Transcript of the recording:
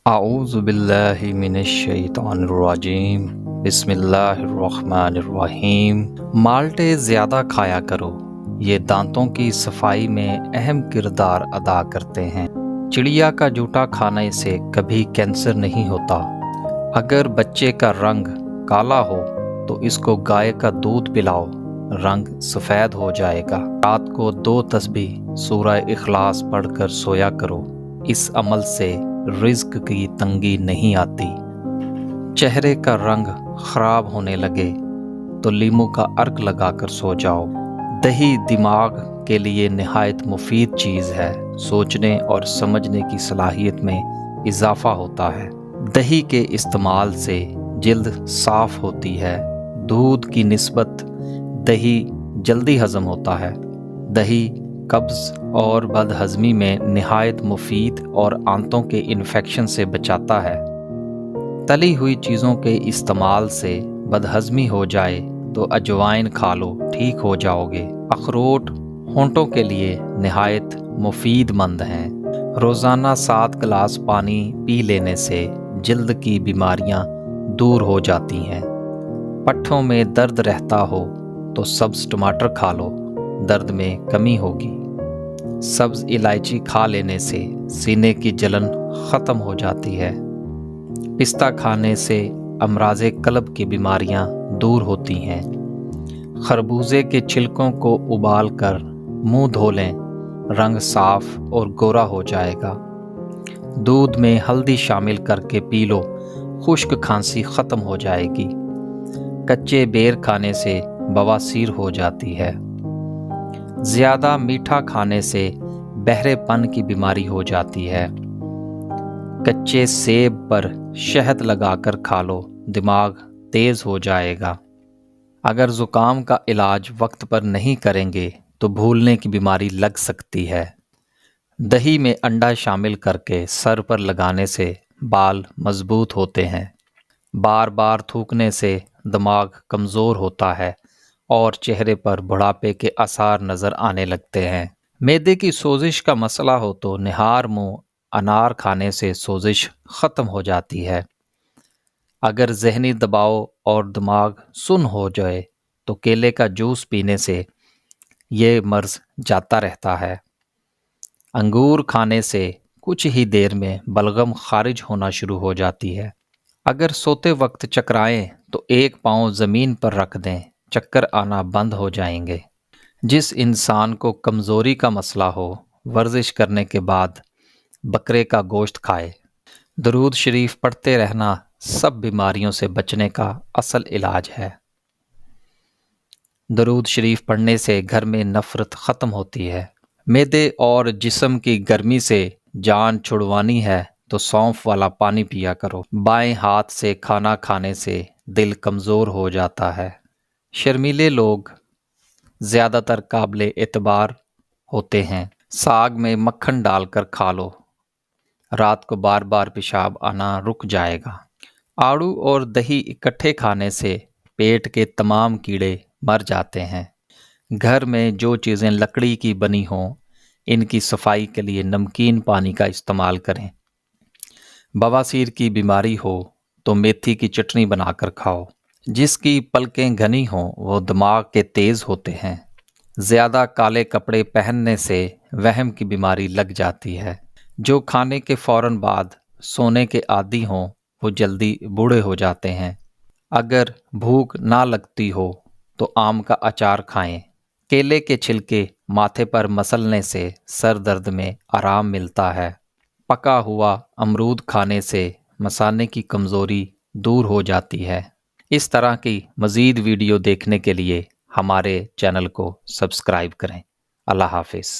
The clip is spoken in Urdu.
اعوذ باللہ من الشیطان الرجیم بسم اللہ الرحمن الرحیم۔ مالٹے زیادہ کھایا کرو، یہ دانتوں کی صفائی میں اہم کردار ادا کرتے ہیں۔ چڑیا کا جوٹا کھانے سے کبھی کینسر نہیں ہوتا۔ اگر بچے کا رنگ کالا ہو تو اس کو گائے کا دودھ پلاؤ، رنگ سفید ہو جائے گا۔ رات کو 2 تسبیح سورہ اخلاص پڑھ کر سویا کرو، اس عمل سے رزق کی تنگی نہیں آتی۔ چہرے کا رنگ خراب ہونے لگے تو لیمو کا عرق لگا کر سو جاؤ۔ دہی دماغ کے لیے نہایت مفید چیز ہے، سوچنے اور سمجھنے کی صلاحیت میں اضافہ ہوتا ہے۔ دہی کے استعمال سے جلد صاف ہوتی ہے۔ دودھ کی نسبت دہی جلدی ہضم ہوتا ہے۔ دہی قبض اور بد ہضمی میں نہایت مفید اور آنتوں کے انفیکشن سے بچاتا ہے۔ تلی ہوئی چیزوں کے استعمال سے بد ہضمی ہو جائے تو اجوائن کھا لو، ٹھیک ہو جاؤ گے۔ اخروٹ ہونٹوں کے لیے نہایت مفید مند ہیں۔ روزانہ 7 گلاس پانی پی لینے سے جلد کی بیماریاں دور ہو جاتی ہیں۔ پٹھوں میں درد رہتا ہو تو سبز ٹماٹر کھا لو، درد میں کمی ہوگی۔ سبز الائچی کھا لینے سے سینے کی جلن ختم ہو جاتی ہے۔ پستہ کھانے سے امراض قلب کی بیماریاں دور ہوتی ہیں۔ خربوزے کے چھلکوں کو ابال کر منہ دھو لیں، رنگ صاف اور گورا ہو جائے گا۔ دودھ میں ہلدی شامل کر کے پی لو، خشک کھانسی ختم ہو جائے گی۔ کچے بیر کھانے سے بواسیر ہو جاتی ہے۔ زیادہ میٹھا کھانے سے بہرے پن کی بیماری ہو جاتی ہے۔ کچے سیب پر شہد لگا کر کھا لو، دماغ تیز ہو جائے گا۔ اگر زکام کا علاج وقت پر نہیں کریں گے تو بھولنے کی بیماری لگ سکتی ہے۔ دہی میں انڈا شامل کر کے سر پر لگانے سے بال مضبوط ہوتے ہیں۔ بار بار تھوکنے سے دماغ کمزور ہوتا ہے اور چہرے پر بڑھاپے کے آثار نظر آنے لگتے ہیں۔ معدے کی سوزش کا مسئلہ ہو تو نہار منہ انار کھانے سے سوزش ختم ہو جاتی ہے۔ اگر ذہنی دباؤ اور دماغ سن ہو جائے تو کیلے کا جوس پینے سے یہ مرض جاتا رہتا ہے۔ انگور کھانے سے کچھ ہی دیر میں بلغم خارج ہونا شروع ہو جاتی ہے۔ اگر سوتے وقت چکرائیں تو 1 پاؤں زمین پر رکھ دیں، چکر آنا بند ہو جائیں گے۔ جس انسان کو کمزوری کا مسئلہ ہو، ورزش کرنے کے بعد بکرے کا گوشت کھائے۔ درود شریف پڑھتے رہنا سب بیماریوں سے بچنے کا اصل علاج ہے۔ درود شریف پڑھنے سے گھر میں نفرت ختم ہوتی ہے۔ معدے اور جسم کی گرمی سے جان چھڑوانی ہے تو سونف والا پانی پیا کرو۔ بائیں ہاتھ سے کھانا کھانے سے دل کمزور ہو جاتا ہے۔ شرمیلے لوگ زیادہ تر قابل اعتبار ہوتے ہیں۔ ساگ میں مکھن ڈال کر کھا لو، رات کو بار بار پیشاب آنا رک جائے گا۔ آڑو اور دہی اکٹھے کھانے سے پیٹ کے تمام کیڑے مر جاتے ہیں۔ گھر میں جو چیزیں لکڑی کی بنی ہوں، ان کی صفائی کے لیے نمکین پانی کا استعمال کریں۔ بواسیر کی بیماری ہو تو میتھی کی چٹنی بنا کر کھاؤ۔ جس کی پلکیں گھنی ہوں وہ دماغ کے تیز ہوتے ہیں۔ زیادہ کالے کپڑے پہننے سے وہم کی بیماری لگ جاتی ہے۔ جو کھانے کے فوراً بعد سونے کے عادی ہوں وہ جلدی بوڑھے ہو جاتے ہیں۔ اگر بھوک نہ لگتی ہو تو آم کا اچار کھائیں۔ کیلے کے چھلکے ماتھے پر مسلنے سے سر درد میں آرام ملتا ہے۔ پکا ہوا امرود کھانے سے مثانے کی کمزوری دور ہو جاتی ہے۔ اس طرح کی مزید ویڈیو دیکھنے کے لیے ہمارے چینل کو سبسکرائب کریں۔ اللہ حافظ۔